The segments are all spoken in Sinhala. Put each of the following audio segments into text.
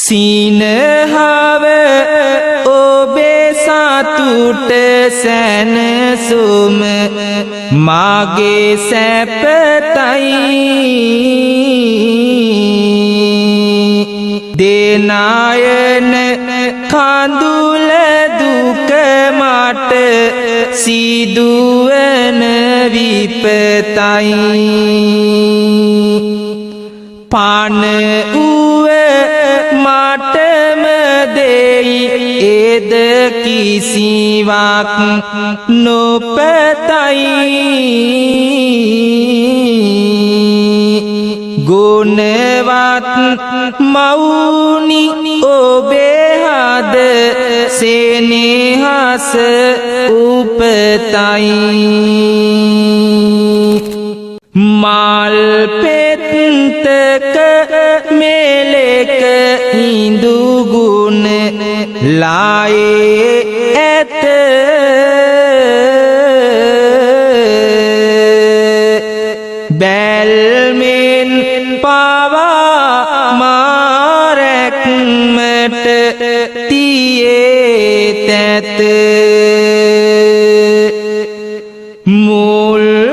සිනහව ඔබේ සතුට සැනසුම මාගේ සැපතයි දේනායන කඳුල දුක මට සිදුවන විපතයි පාන උව මටම දෙයි එද කිසිවක් නොපතයි ගුණවත් මවුනි ඔබේ හද සෙනෙහස උපතයි මල් පෙත්තක මෙලෙක ඉඳුගුණ ලායේ ඇත බැල්මෙන් පවා මාරැක්මට තියේ තැත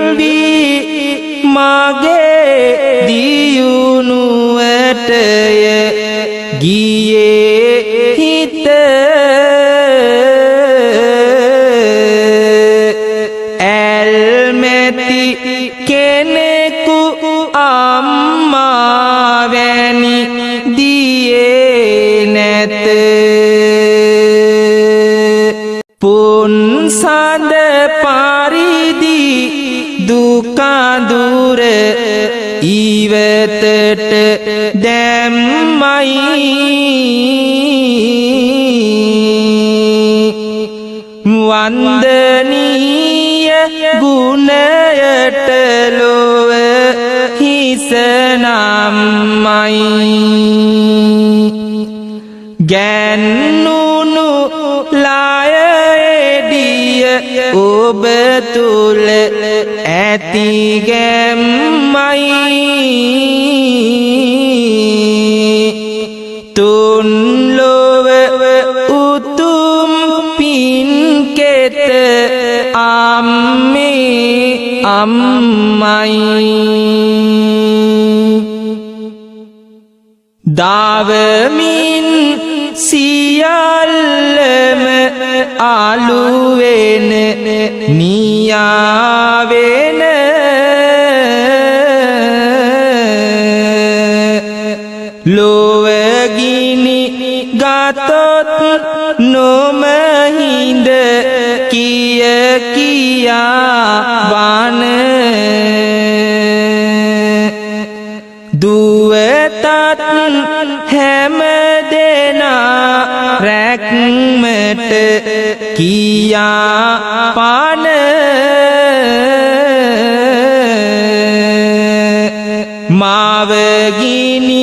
මුල්වී මගේ දියුණුවටය ගියේ හිත ඇල්මැති කෙනෙකු අම්මා වැනි දියේ නැත පුන්සඳ පරිදි දුකඳුර ඉවතට දැම්මයි වන්දනීය ගුණයට ලොව හිස නම්මයි ගැන්නුණු ලායේදිය ඔබ තුල ඇති ගැම්මයි තුන් ලොව උතුම් පින්කෙත අම්මේ අම්මයි දාවමින් සියල්ලම අලුවෙන නියාවෙන ලොවගිනි ගතොත් නොමහින්ද කිය කියා බන දුවතත් හැම දෙනා රැක්මට කියා පාන මාවගිනි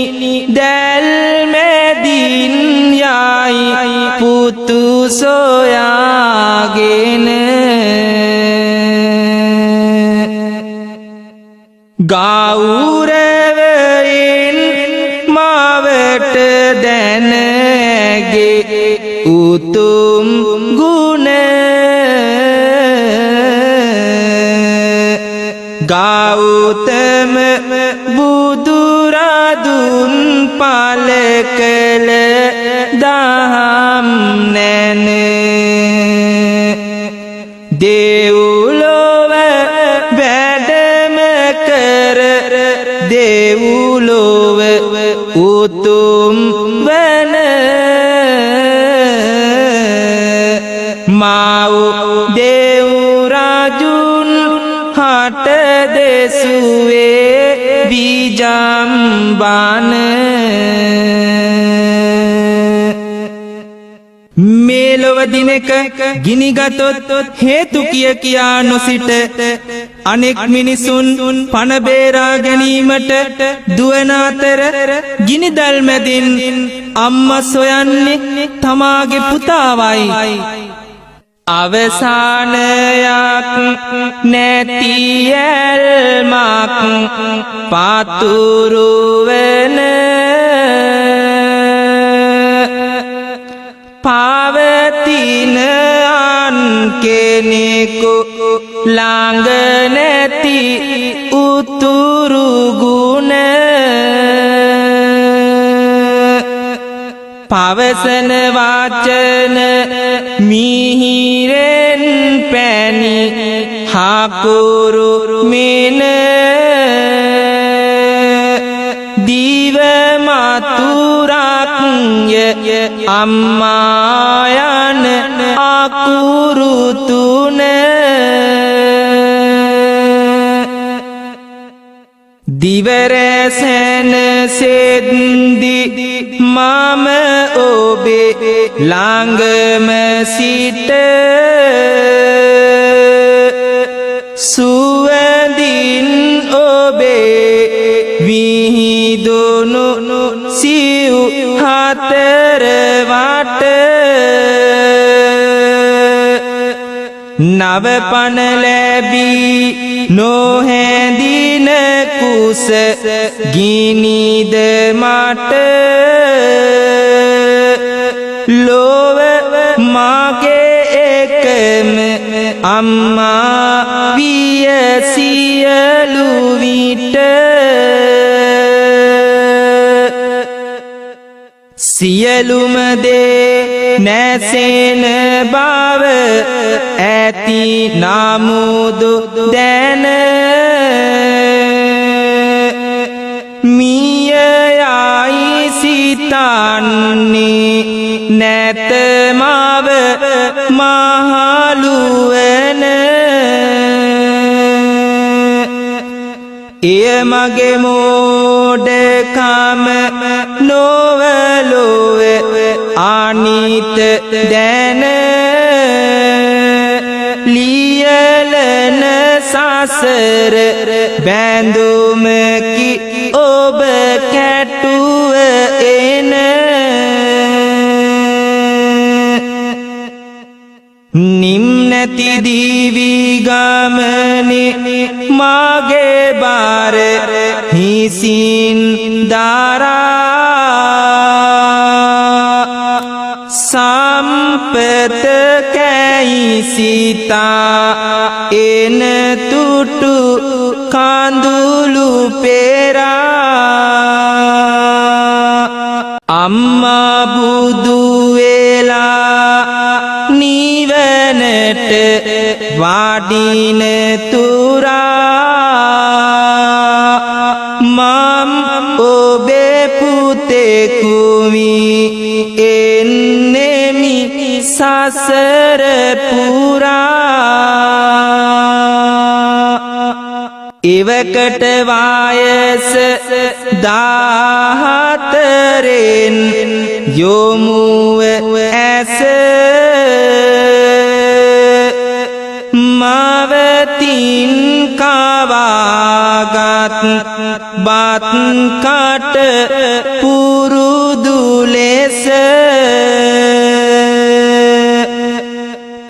දැල්මැදින් යයි පුතු සොයාගෙන ගෞරවයෙන් මාවට දැනගේ උතුම් ගුණ ගෞතම බුදුරදුන් පල කළ දහම් නැන දෙව්ලොව වැඩම කර දෙව්ලොව උතුම් වන මව් දෙව්රජුන් හට දෙසුවේ විජම්බන මේලොව දිනක ගිනිගතොත් හේතු කිය කියා නොසිට අනෙක් මිනිසුන් පණ බේරා ගැනීමට දුවන අතර ගිනිදල් මැදින් අම්මා සොයන්නේ තමාගේ පුතාවයි අවසානයක් නැති ඇල්මක් පතුරුවන පවතින අන් කෙනෙකු ළඟ නැති උතුරු ගුණ පවසන වචන මිහිරෙන් පැණි හකුරු මෙන දිව මතුරක්ය අම්මා යන අකුරු තුන දිවරැසෙන සෙද්දි මම ඔබේ ළඟම සිට සුවඳින් ඔබේ විහිදුණු සිව් හතර වට නව පන ලැබී නොහැඳින කුස ගිනිද මට ලොව මගේ එකම අම්මා විය සියලු විට සියලුම දේ නැසෙන බව ඇති නමුදු දැන මිය යයි සිතන්නේ නැත මව මහලුවන එය මගේ මෝඩකම නොවලොව අනිත දැන ලියලන සසර බැඳුමකි ඔබ කැටුව එන නිම්නැති දිවි ගමනේ මගේ බාර හිසින් දරා සම්පත කැයි සිතා එන තුටු කඳුළු පෙරා අම්මා බුදු වෙලා නිවනට වඩින තුරා මම් ඔබේ පුතෙකු වී එන්නෙමි සසර පුරා එවකට වයස 14 යොමුව ඇස මවතින් කවාගත් බත් කට පුරුදු ලෙස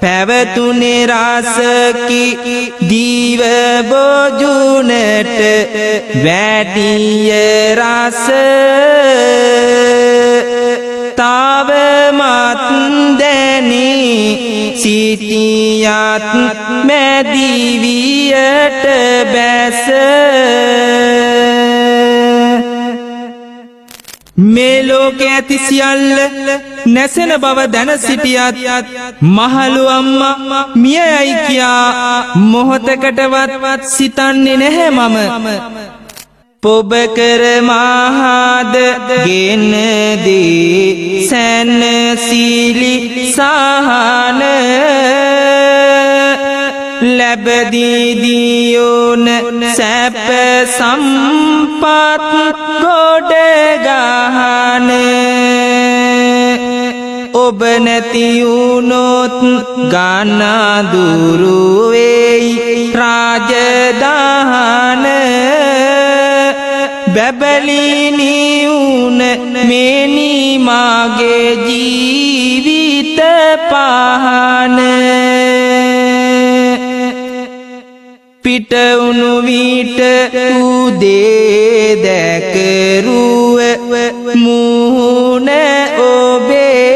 පැවතුනේ රසකි දීව බොජුනට වැඩිය රස තවමත් දැනී සිටියත් මැදිවියට බැස මේ ලෝකේ ඇති සියල්ල නැසෙන බව දැන සිටියත් මහලු අම්මා මිය යයි කියා මොහොතකටවත් සිතන්නේ නැහැ මම පොබ කර මහද ගෙන දී සැනසීලි සහන ලැබදී දියුන සැප සම්පත් ගොඩ ගහන ඔබ නැති වුනොත් ගන්න දුරු වෙයි රාජධාන බැබලිනි උන මෙනි මාගේ ජීවිත පහන පිට වුණු විට උදේ දැකරුව මුහුණ ඔබේ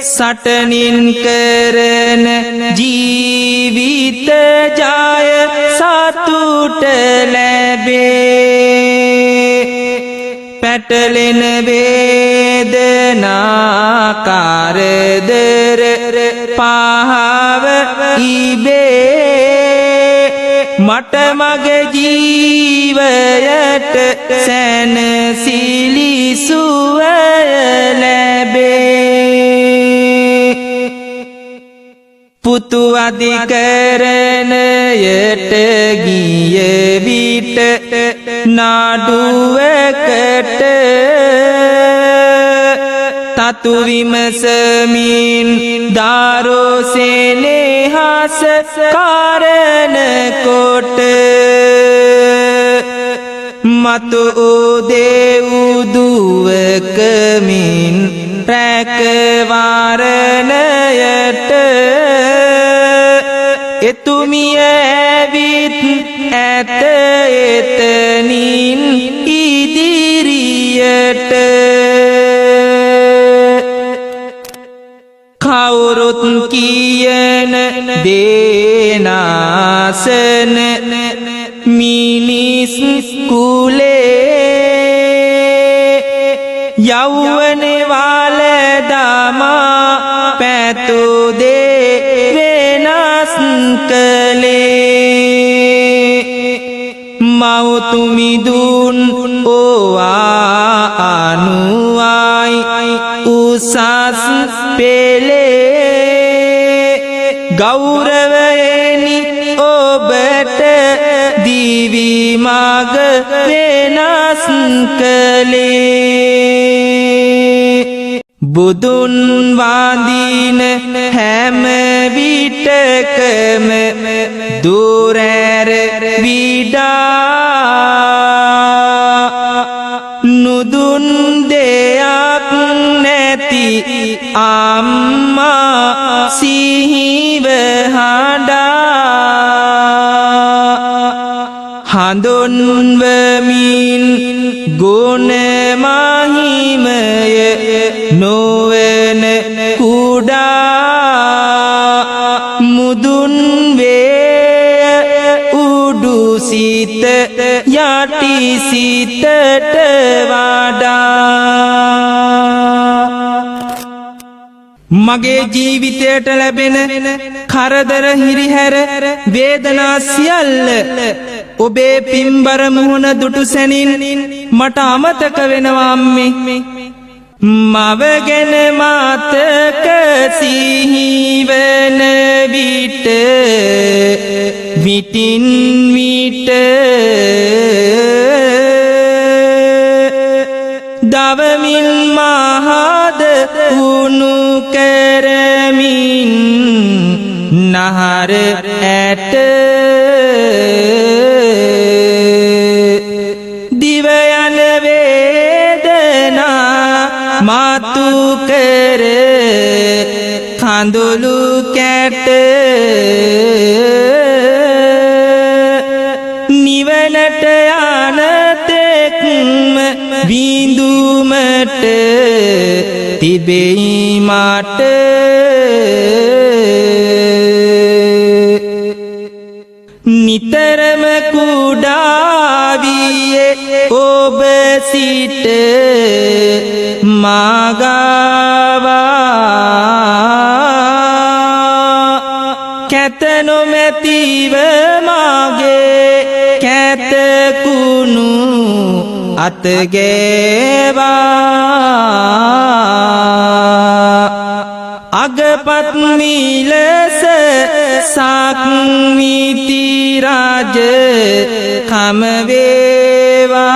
සටනින් කරන ජීවිත ජය සතුට ලැබේ පැටලෙන වේදනා කරදර පහව ඉබේ මට මගේ ජීවයට සැනසිලි සුවය ලැබේ පුතු අධිකරණයට ගිය විට නාඩුවකට තතු විමසමින් දාරෝසෙනෙහස කරන කොට මතු උදේ උදුවකමින් රැකවාරණයට එතුමිය ඇවිත් ඇත එතනින් ඉදිරියට කවුරුත් කියන දේනාසන මිනිස් කුලේ යෞවනේ වාල දමා පැතුදේ වෙනස් කළේ මව්තුමිදුන් ඕවා අනුවයි උසස් පෙළේ ගෞරවයෙනි ඔබට දිවි මග වෙනස් කළේ බුදුන් වඳින හැම විටකම දුරැර විඩා නුදුන් දෙයක් නැති අම්මා සිහිව හඬා හඳුන්වමින් ගුණ මහිමය නොවන කුඩා මුදුන් වේ උඩු සිත යටි සිතට වඩා මගේ ජීවිතයට ලැබෙන කරදර හිරිහැර වේදනා සියල්ල ඔබේ පින්බර මුහුණ දුටු සැනින් මට අමතක වෙනවා අම්මේ මව ගැන මතක සිහිවන විට විටින් විට දවමින් මහද උණු කරමින් නහර ඇට දිව යන වේදනා මතු කර කඳුළු කැට නිවනට යන තෙක්ම විඳුමට තිබෙයි මට නිතරම කුඩා වියේ ඔබ සිට මාගවා කැත නොමැතිව මාගේ කැත කුණු අතගේවා අගපත් මිලස සක්විති රජ කම වේවා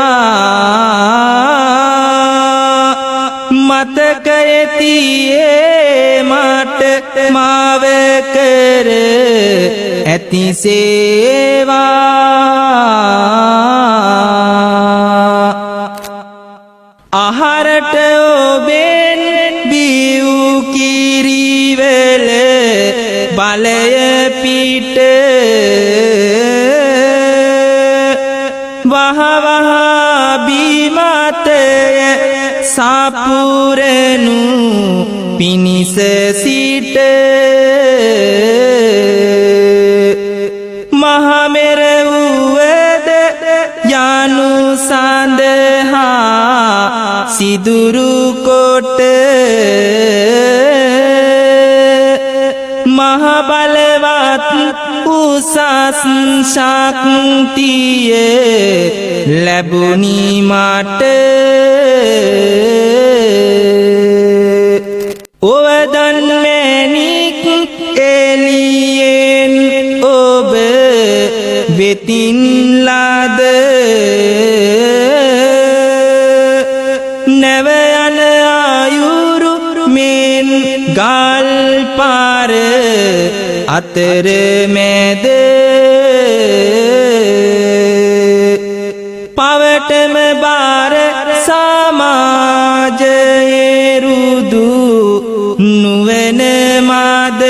මතකයේ තියේ මට මාව කර ඇති සේවා ආහාරට ඔබෙන් බිව් කිරිවල බලය පිට මහවහාබීමතය සාපුරනු පිණිස සිට මහමෙර වූවද යනු සඳහා සිදුරු කොට මහ බලවත් උසස් ශක්තිය ලැබුණි මට ඔවදන් මැණික් එළියෙන් ඔබ වෙතින් ලද නැව යන ආයුරු මෙන් ගල් පාර අතර මැද පවටම බාර සමාජයේ රුදු නුවණ මද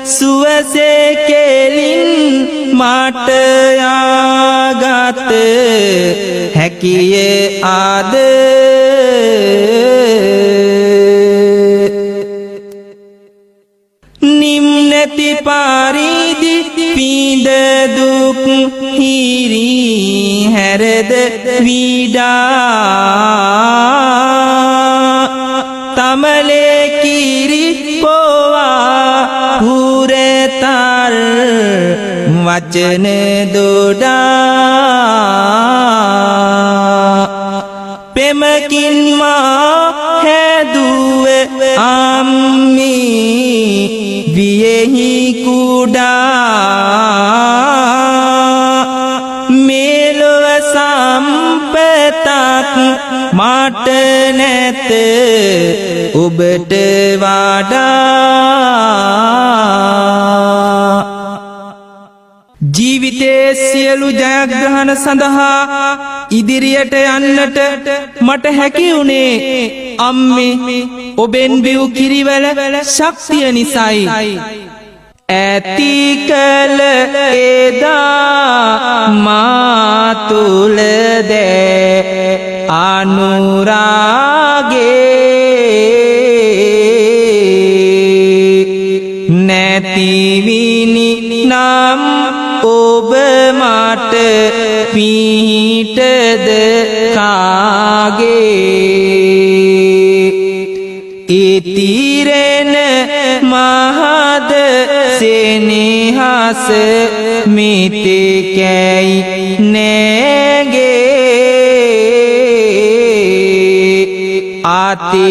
සුවසේ කෙලින් මට යාගත හැකිය ආද නිම්නති පරිදි පීඩ දුක් හිරි හැරද විඩා තමලේ කිරි පොවා පුරතල් වචන දොඩා පෙමකින් මා හැදුවේ අම්මී වියෙහි කුඩා මෙලොව සම්පතක් මට නැත ඔබට වඩා ජීවිතයේ සියලු ජයග්‍රහණ සඳහා ඉදිරියට යන්නට මට හැකි වුණේ අම්මේ ඔබෙන් බිව් කිරිවැල ශක්තිය නිසයි ඇති කල එදා මා තුල දෑ අනුරාගේ නැතිවිනි නම් ඔබ මට පිහිටද කාගේ ඉතිරෙන මහද සෙනෙහස මිතකැයි නෑගේ අති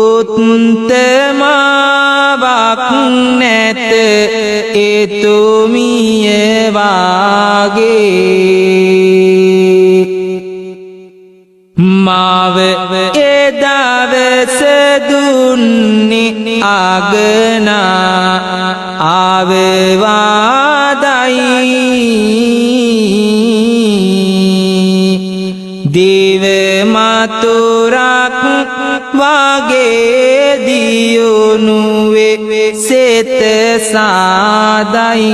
උත්තමාවක් නැත එතුමිය වාගේ මාව එදවස දුන්නේ අගනා ආවවාදයි දේව මතුරක් වගේ දියුණුවේ සෙත සාදයි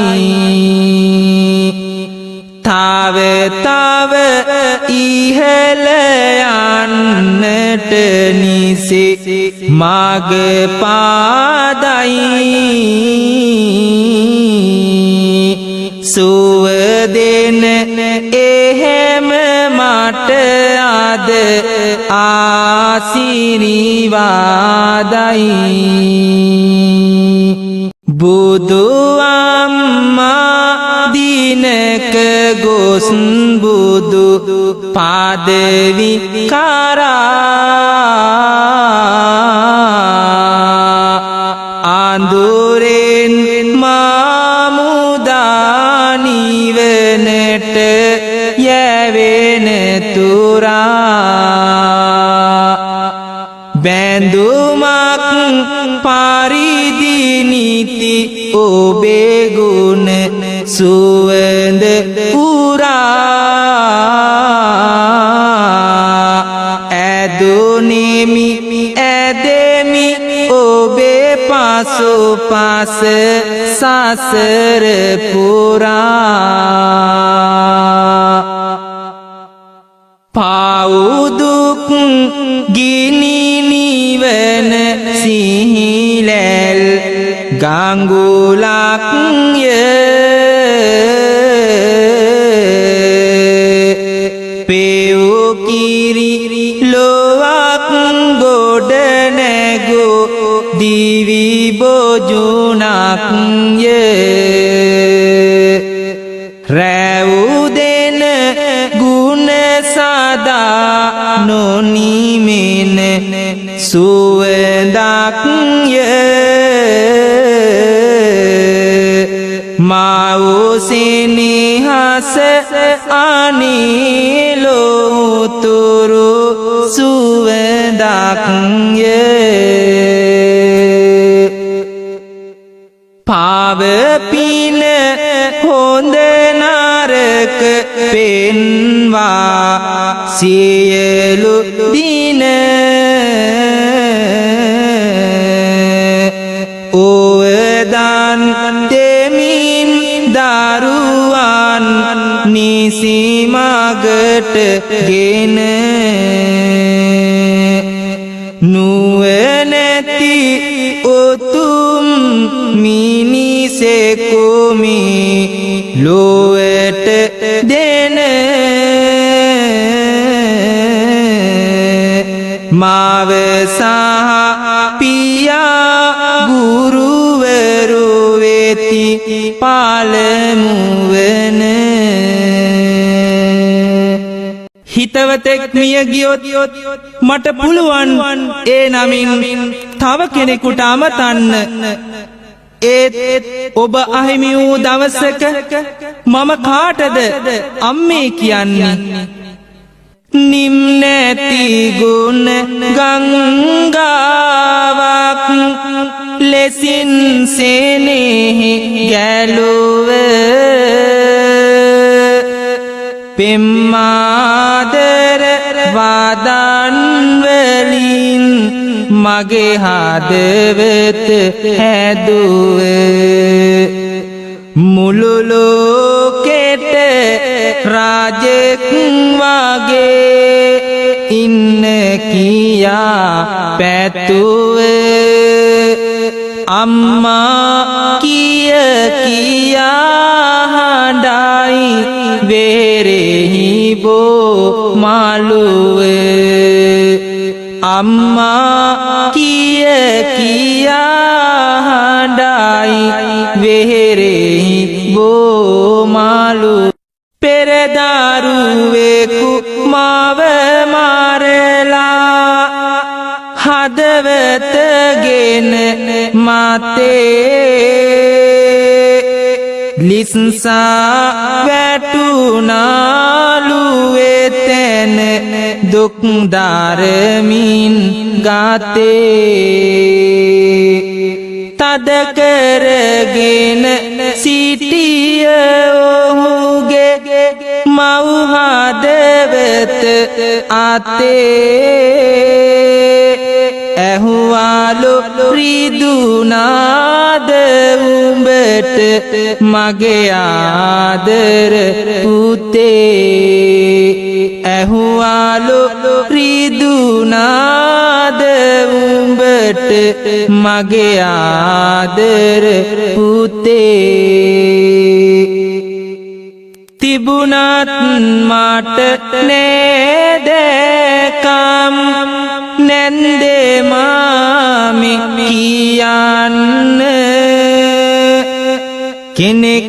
තව තව ඉහළ යන්නට නිසි මග පාදයි සුව දෙන එහෙම මට අද ආශිර්වාදයි බුදු අම්මා දිනක ගොස් බුදු පාදවි කරා අඳුරෙන් මාමුදා නිවනට යැවෙන තුරා බැඳුමක් පරිදි නිති ඔබේ ගුණ සුවඳ උරා ඇදුනිමි ඇදෙමි ඔබේ පසු පස වස සසර පුරා පාවුදුක් ගිනි නිවන සිහිලැල් ගංගුලක් පෙව්කිරි ලොවක් ගොඩ නැගූ දිවි බොජුනක් රැවුදෙන ගුණ සදා නොනිමෙන සුවඳක් මවුසිනිහස අනිලෝතුරු සුවඳක් පාවපින හොඳ නරක පෙන්වා සියලු දින ඕවදන් දෙමින් දරුවන් නිසි මගට ගෙන නුවණැති උතුම් මිනිසෙකුමි ලොවට දෙන මාව සහ පියා ගුරුවරු වෙති පළමුවන හිතවතෙක් මිය ගියොත් මට පුළුවන් ඒ නමින් තව කෙනෙකුට අමතන්න ඒත් ඔබ අහිමි වූ දවසක මම කාටද අම්මේ කියන්නේ නිම්නැති ගුණ ගංගාවක් ලෙසින් සෙනෙහි ගැලුව පෙම්මාදර වදන් වලින් මගේ හදවත හැදුවේ මුළු ලෝකෙට රාජෙක් වගේ ඉන්න කියා පැතුවේ අම්මා කිය කියා හඬයි වෙරෙහි බෝ මාළුවේ අම්මා කිය කියා හඬයි වෙරෙහි බෝ මාළු පෙරදරුවෙකු මාව මරලා හදවතගෙන මතේ ලිස්සා වැටුනාලු එතැන දුක් දරමින් ගතේ තද කරගෙන සිටිය ඔහුගේ මව් හදවත අතේ ඇහුවාලු රිදුනාද උඹට මගේ ආදර පුතේ ඇහුවාලු රිදුනාද උඹට මගේ ආදර පුතේ තිබුණත් මට නෑදෑකම් නැන්දේ මාමි කියන්න කෙනෙක්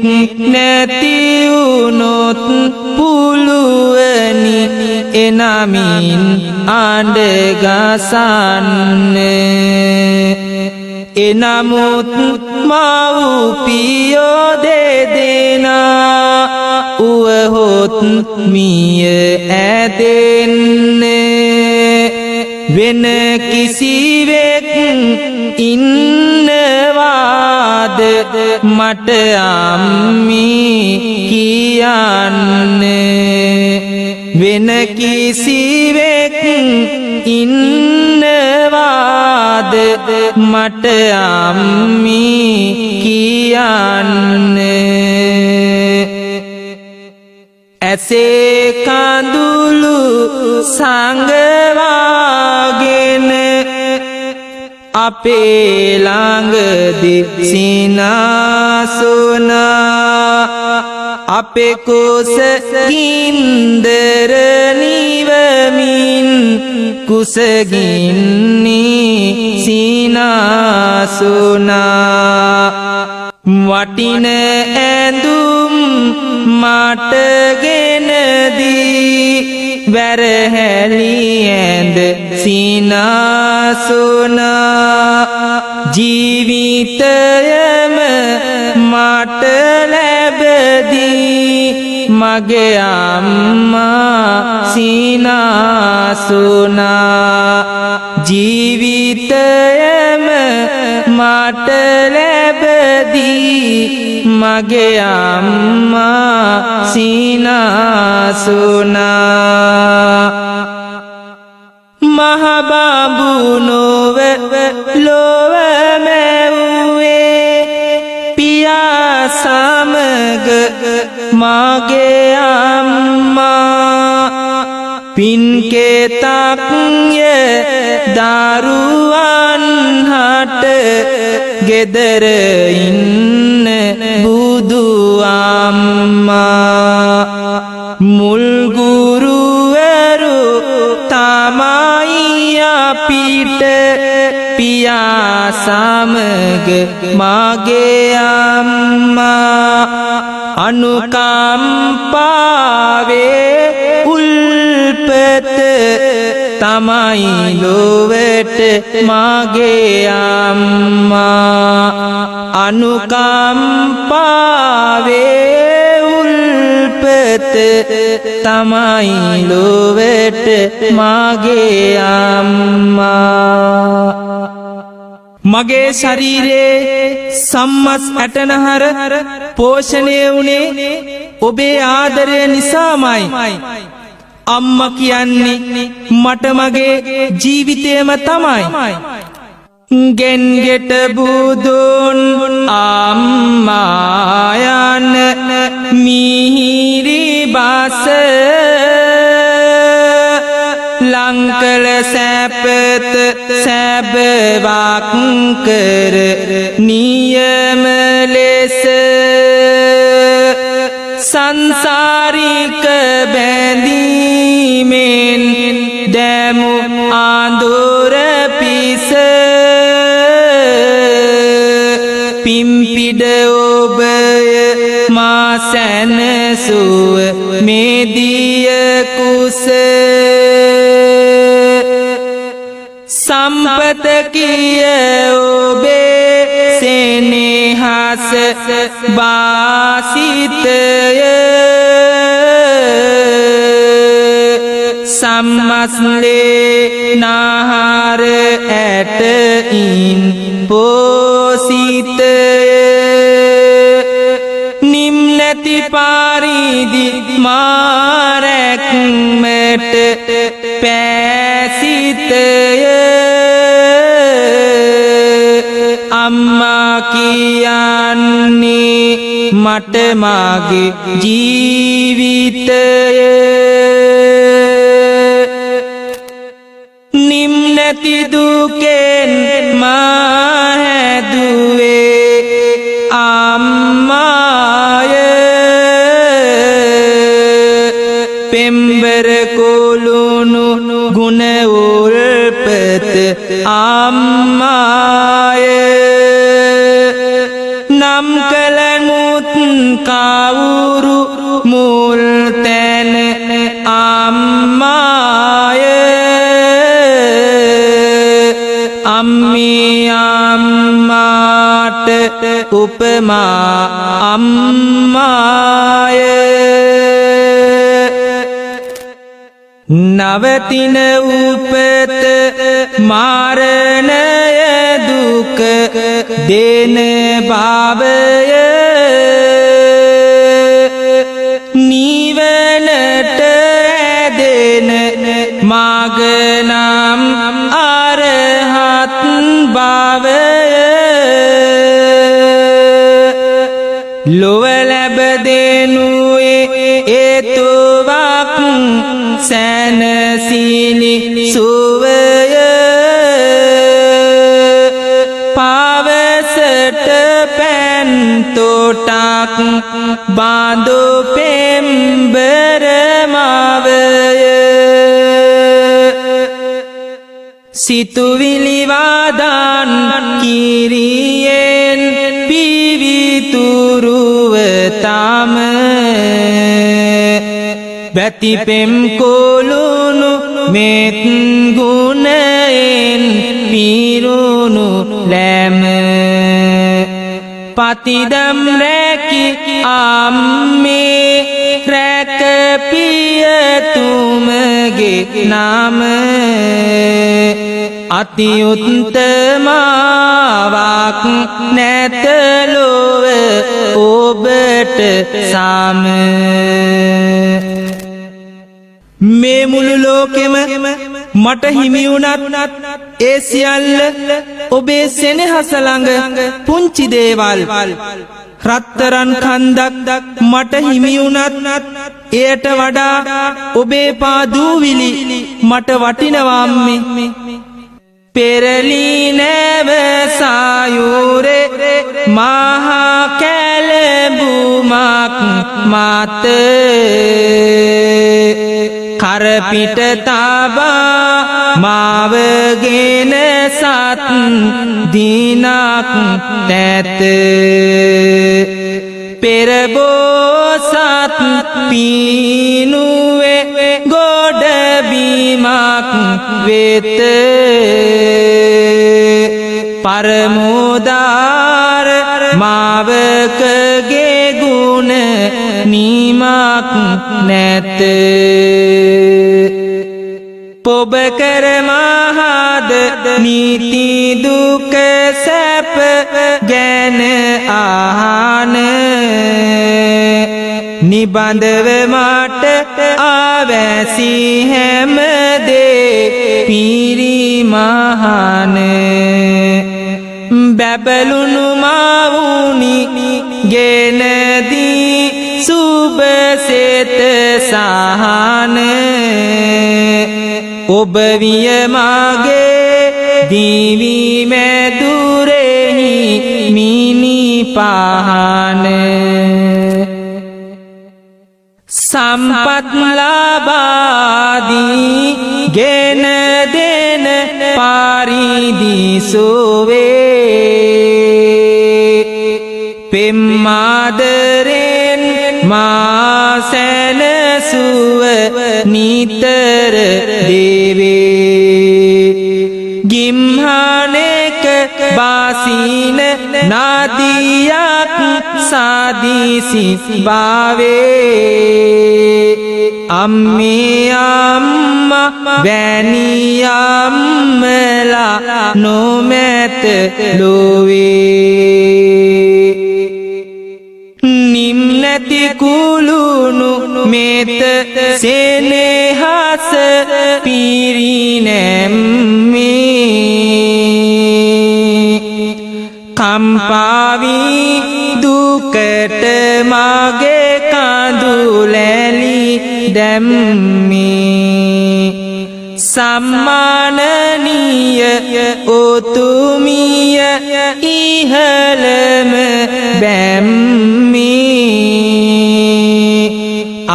නැති වුණොත් පුළුවනි එනමින් අඬ ගසන්න එනමුත් මව්පියෝ දෙදෙනා උවහොත් මිය ඇදෙන්නේ වෙන කිසිවෙක් ඉන්නවාද මට අම්මී කියන්නේ වෙන කිසිවෙක් ඉන්නවාද පියාද මට අම්මී කියන්නේ ඇසේ කඳුළු සංගවාගෙන අපේ ළඟදි සිනාසුනා අපේ කුස ගින්දර නිවමින් කුසගින්නි සිනාසුනා වටින ඇඳුම් මටගෙනදී වැරහැලි ඇඳ සිනාසුනා ජීවිතයම මට ලැබදී මගේ අම්මා සිනාසුනා ජීවිතයම මට ලැබදී මගේ අම්මා සිනාසුනා මහ බඹු නොව ලොව මැව්වේ පියා සමග මගේ අම්මා පින්කෙතක්ය දරුවන් හට ගෙදර ඉන්න බුදු අම්මා මුල් ගුරුවරු තමයි අපිට පියා සමග මගේ අම්මා අනුකම්පාවේ උල්පත තමයි ලොවට මගේ අම්මා අනුකම්පාවේ උල්පත තමයි ලොවට මගේ අම්මා මගේ ශරීරයේ සම්මස් ඇටනහර පෝෂණය වුණේ ඔබේ ආදරය නිසාමයි අම්මා කියන්නේ මට මගේ ජීවිතයම තමයි ගෙන්ගෙට බුදුන් අම්මා යන මිහිරි බස ලංකල සැපත සැබවක් කර නියම ලෙස සංසාරික බැඳීමෙන් දැමු ආඳුර පිස පිම්පිඩ ඔබය මා සැනසුව මෙදිය කුස සම්පත කිය ඔබේ සෙනෙහස වාසිතය සම්මස්ලේ නාහාර ඇටයින් පෝසිතය නිම්නැති පාරිදි මාරැක්මට පෑසිතය අම්මා කියන්නේ මට මාගේ ජීවිතය නිම්නැති දුකෙන් මා හැදුවේ අම්මාය පෙම්බර කොළුණු ගුණ උල්පත අම්මාය නම් කල මුත් කවුරු මුල් තැන අම්මාය අම්මී අම්මාට උපමා අම්මාය නවතින උපත මාරණය දුක දෙන භවය නිවනට ඇදෙන මගනම් අරහත් ලොව ලැබ දෙනුයේ හේතුවක් සැනසීලි සුවය පාවසට පැන් තොටක් බඳු පෙම්බර මවය සිතුවිලි වාදන් කිරියෙන් පිවිතුරුව තම බැති පෙම් කොළුණු මෙත් ගුණයෙන් පිරුණු ලැම පතිදම් රැකි අම්මේ රැක පියතුමගේ නම අති උත්තමාවක් නැත ලොව ඔබට සම මේ මුළු ලෝකෙම මට හිමි වුණත් ඒ සියල්ල ඔබේ සෙනෙහස ළඟ පුංචි දේවල් රත්තරන් කන්දක් මට හිමි වුණත් එයට වඩා ඔබේ පා දූවිලි මට වටිනවා අම්මේ පෙරලි නැව සායුරේ මහා කැලඹුමක් මත කරපිට තබා මාවගෙන සත් දිනක් නැත පෙර බෝසත් පීනුවේ ගොඩ බිමක් වෙත පරමෝදාර මාවකගේ ගුණ නිමක් නැත පොබ කර මහද නීති දුක සැප ගැන අහන නිබඳව මට අවැසි හැම දේ පිරිමහන බැබළුණු මවුනි ගෙනදී සුබ සෙත සහන ඔබ විය මගේ දිවි මැදුරෙහි මිනි පහන සම්පත් ලබාදී ගෙන දෙන පරිදි සුවේ පෙම්මාදරෙන් මා සැනසුව නිතර දේවේ ගිම්හානෙක බාසින නදියක් සදිසි බාවේ අම්මේ අම්මා වැනියම්මලා නොමැත ලොවේ නිම්නැති කුළුණු මෙත සෙනෙහස පිරිනැම්මේ කම්පාවී දුකට මගේ කඳුලැලි දැම්මේ සම්මානනීය උතුමිය ඉහළම බැම්මේ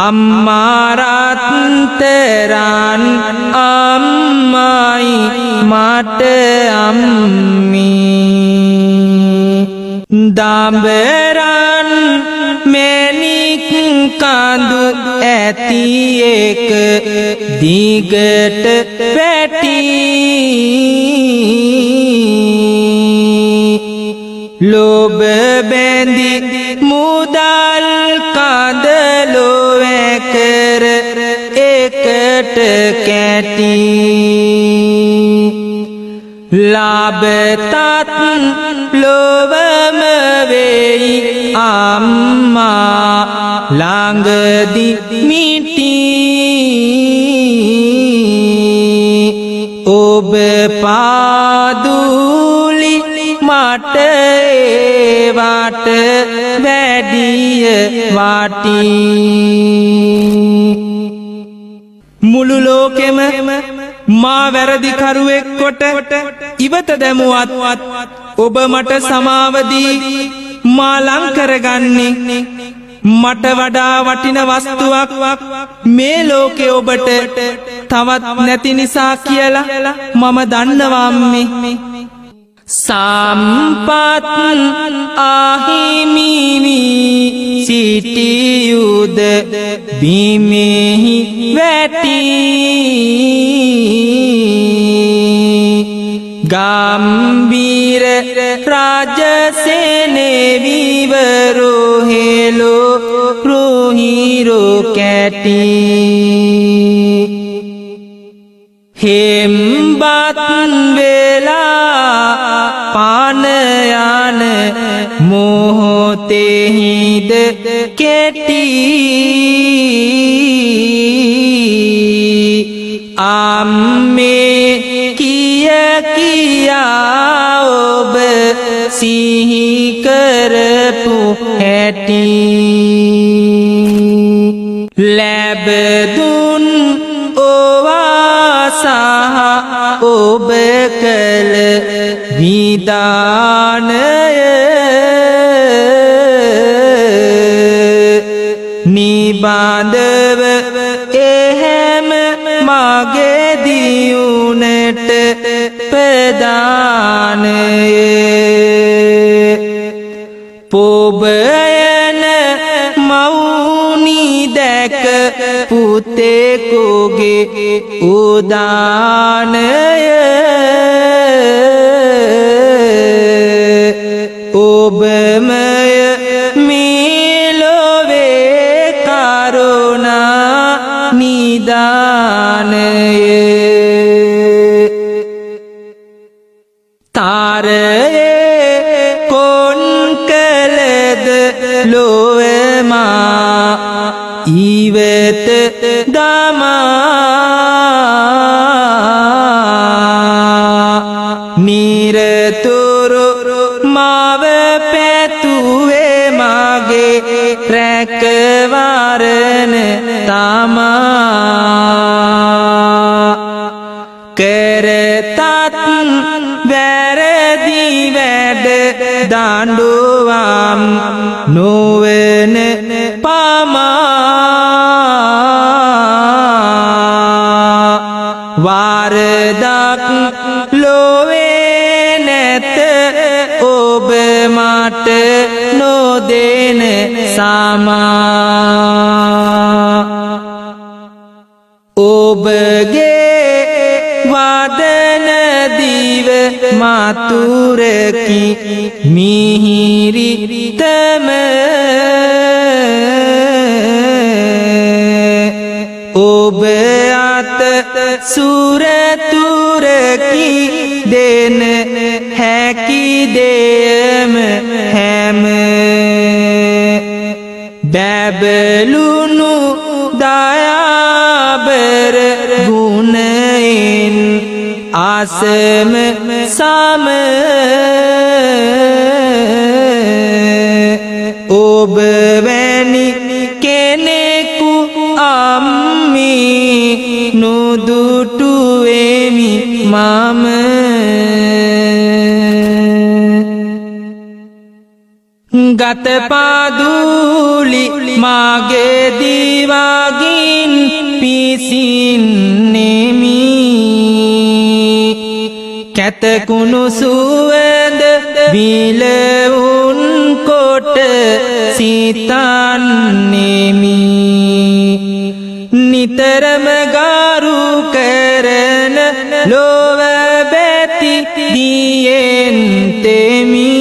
අම්මා රත්තරන් අම්මයි මට අම්මේ දඹරන් මැණික් කඳු ඇති එක දිගට පැටි ලොබ බැඳි මුදල් කඳලෝ වැකර එකට කැටි ලාභතත් ලොවම වෙයි අම්මා ළඟදි මිටි ඔබ පාදුලි මට ඒවාට වැඩිය වාටි මුළු ලෝකෙම මා වැරදිකරුවෙක් කොට ඉවත දැමුවත් ඔබ මට සමාව දී මා ලං කරගන්නේ මට වඩා වටින වස්තුවක් මේ ලෝකේ ඔබට තවත් නැති නිසා කියලා මම දන්නවා අම්මේ සම්පත් ආහිමිවි සිටියුද බිමෙහි වැටි ගම්බීර රාජසේනේ විවරෝ හෙලෝ රෝහිරෝ කැටි හෙම්බත් වෙලා පාන යන මොහොතෙහිද කෙටි අම්මේ කිය කියා ඔබ සිහි කරපු හැටි ලැබදුන් ඔවා සහ ඔබ කළ විදානය නිබඳව එහෙම මගේ දියුණට ප්‍රදානය පොබයන මවුනි දැක පුතෙකුගේ උදානය ඔබමය මිලොවේ කරුණා නිදානය තාරයේ කොන් කළද ලොවමා ඉවත දමා නිරතුරු මාව පැතුවේ මගේ රැකවරණ තමා කරතත් වැරදි වැඩ දඬුවම් නොවන පමා වාරදක් ලොවේ නැත ඔබ මට නොදෙන සමා ඔබගේ වදන දිව මතුරකි මිහිරිතම ඔබ අත සුරතුරකි දෙන හැකි දෙයම හැම බැබළුණු දයාබර ගුණයෙන් ආසම සම ඔබ වැනි කෙනෙකු අම්මී නුදුටුවෙමි මම ගත පාදුලි මාගේ දිවගින් පිසින්නෙමි කැතකුණු සුවඳ විලවුන් කොට සිතන්නෙමි නිතරම ගරු කරන ලොව බැති දියෙන් තෙමි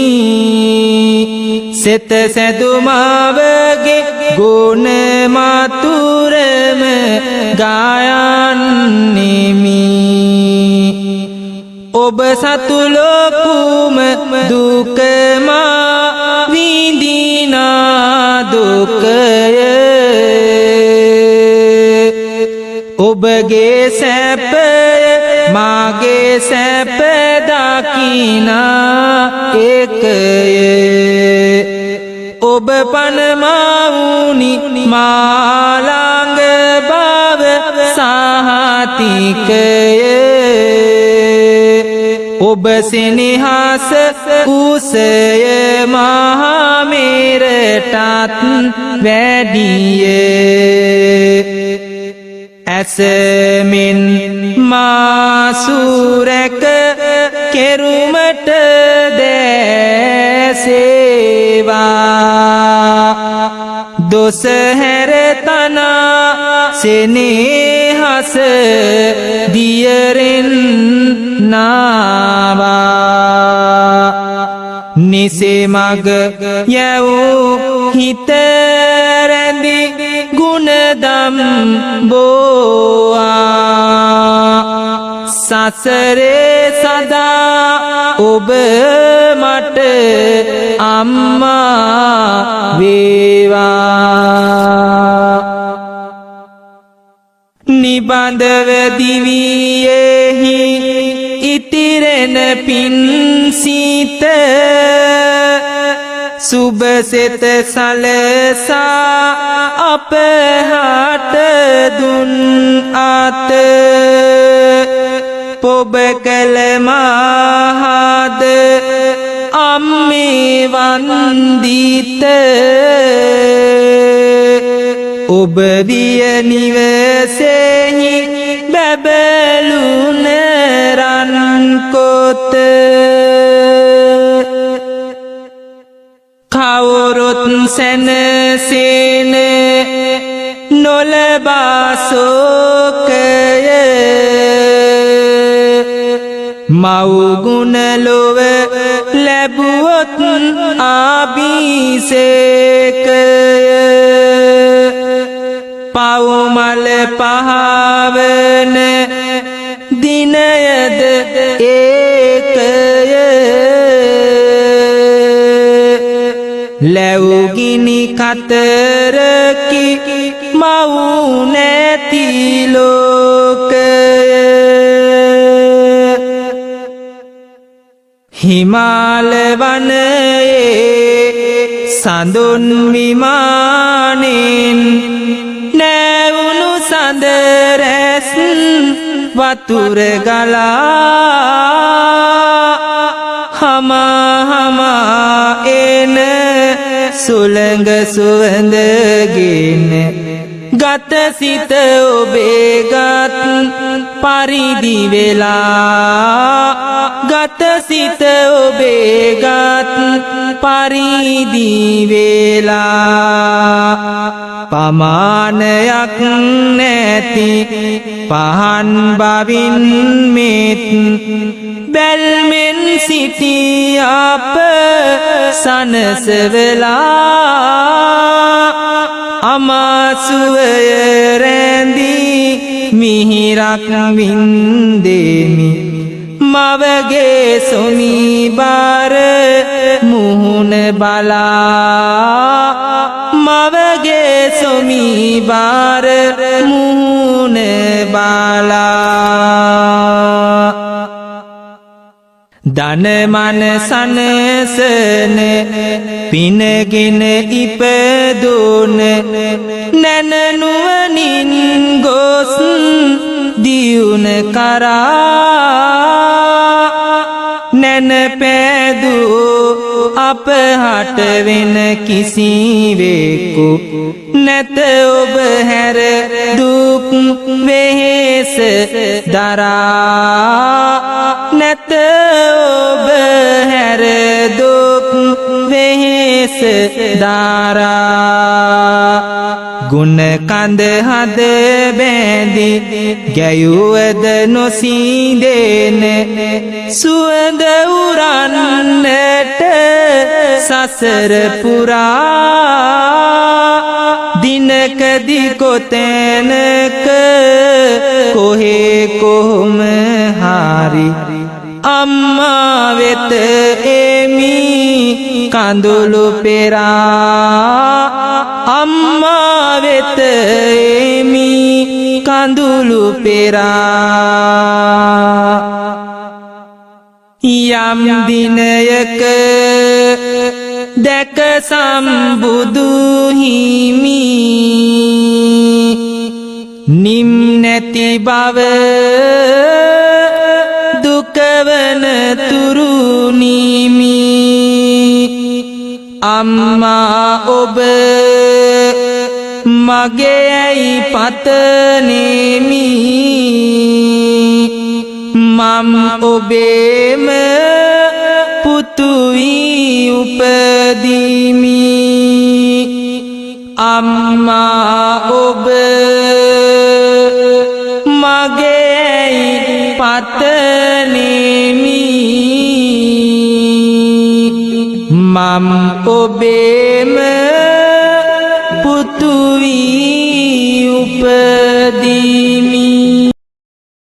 සෙත සැදුමාවගේ ගුණ මතුරම ගායන්නෙමි ඔබ සතු ලොකුම දුකමා විඳිනා දුකය ඔබගේ සැපය මාගේ සැප දකිනා එකය ඔබ පනමාවුනි මාළඟ බව සහතිකය ඔබ සෙනෙහස උසය මහමෙරටත් වැඩිය ඇසමින් මාසුරැක කෙරුමට දැසේවා දොස හැර තනා සෙනෙහස දියරෙන් නාවා නිසේ මග යැවූ හිත රැඳි ගුණදම් බෝවා සසරේ සදා ඔබ මට අම්මා වේවා නිබඳව දිවියෙහි ඉතිරෙන පින් සීත සුබසෙත සලසා අපහට දුන් අත පොබ කළ මහද අම්මේ වන්දිත ඔබ විය නිවසෙහි බැබළුන රන්කොත කවුරුත් සැනසෙන නොලබා සෝකය මව්ගුණ ලොව ලැබුවොත් ආභිෂේකය පවුමල පහවන දිනයද ඒකය ලැවුගිනි කතරකි මව් නැති ලෝකය හිමාල වනයේ සඳුන් විමානෙන් නැවුණු සඳ රැස් වතුර ගලා හම එන සුළඟ සුවඳගෙන ගත සිත ඔබේ ගත් පරිදි වෙලා ගත සිත ඔබේ ගත් පරිදි වෙලා පමානයක් නැති පහන් බවින් මෙත් බැල්මෙන් සිටි අප සනසවලා අමාසුවය රැඳී මිහිරක් වින්දෙමි මවගේ සොමිබාර මුහුණ බලා මවගේ සොමිබාර මුහුණ බලා ධනමන සනසන පිනගෙන ඉපදුන නැනනුවනින් ගොස් දියුන කරා නැන පැදූ අපහට වෙන කිසිවෙකු නැත ඔබ හැර දුක් වෙහෙස දරා නැත ඔබ හැර දුක් වෙහෙස දරා ගුණ කඳ හද බැඳි ගැයුවද නොසිඳෙන සුවඳ උරන්නට සසර පුරා දිනකදි කොතැනක කොහේ කොහොම හරි අම්මා වෙත එමි කඳුළු පෙරා අම්මා වෙත එමි කඳුළු පෙරා යම් දිනයක දැක සම්බුදු හිමි නිම් නැති බව දුකවන තුරු නිමි අම්මා ඔබ මගේ ඇයි පතනෙමි මම් ඔබේම පුතුයි උපදිමි අම්මා ඔබ මගේ ඇයි පතනෙමි මම් ඔබේම පුතුයි උපදිමි